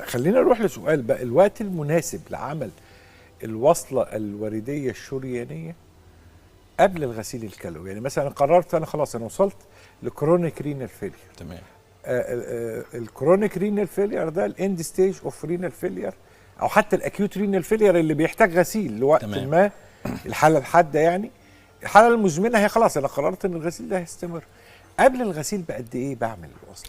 خلينا نروح لسؤال بقى، الوقت المناسب لعمل الوصلة الوريدية الشريانية قبل الغسيل الكلوي. يعني مثلا قررت انا خلاص انا وصلت لكرونيك رينال فيلير. تمام. الكرونيك رينال فيلير ده الاند ستيج اوف رينال فيلير، او حتى الاكيوت رينال فيلير اللي بيحتاج غسيل لوقت تمام. ما، الحاله الحاده يعني. الحاله المزمنه هي خلاص انا قررت ان الغسيل ده هيستمر. قبل الغسيل بقد ايه بعمل الوصل؟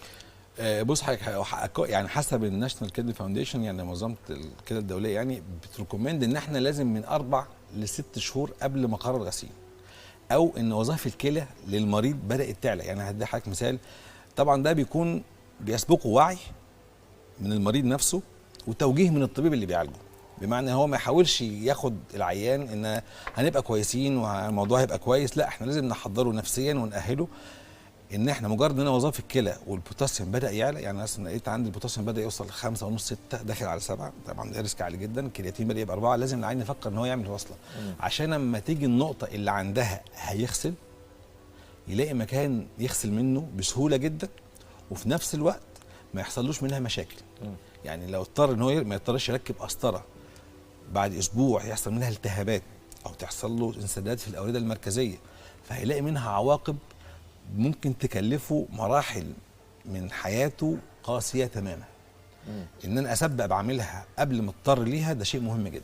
بص حضرتك، يعني حسب الناشونال كيدني فاونديشن، يعني منظمه الكلى الدوليه، يعني بتريكومند ان احنا لازم من 4 ل6 شهور قبل ما قرر الغسيل، او ان وظائف الكلى للمريض بدات تعلى. يعني هدي حضرتك مثال، طبعا ده بيكون بيسبقه وعي من المريض نفسه وتوجيه من الطبيب اللي بيعالجه، بمعنى هو ما يحاولش ياخد العيان ان هنبقى كويسين والموضوع هيبقى كويس، لا احنا لازم نحضره نفسيا ونأهله ان احنا مجرد ان وظائف الكلى والبوتاسيوم بدا يعلى. يعني مثلا لقيت عندي البوتاسيوم بدا يوصل ل 5.5 6 داخل على 7، طبعا ده ريسك عالي جدا. الكرياتين بدا يبقى 4، لازم العيان يفكر ان هو يعمل وصله عشان لما تيجي النقطه اللي عندها هيغسل يلاقي مكان يغسل منه بسهوله جدا، وفي نفس الوقت ما يحصلوش منها مشاكل. يعني لو اضطر ان هو ما يضطرش يركب قسطره بعد اسبوع يحصل منها التهابات او تحصل له انسداد في الاورده المركزيه، فهيلاقي منها عواقب ممكن تكلفه مراحل من حياته قاسيه تماما. ان انا اسبق بعملها قبل ما اضطر ليها ده شيء مهم جدا.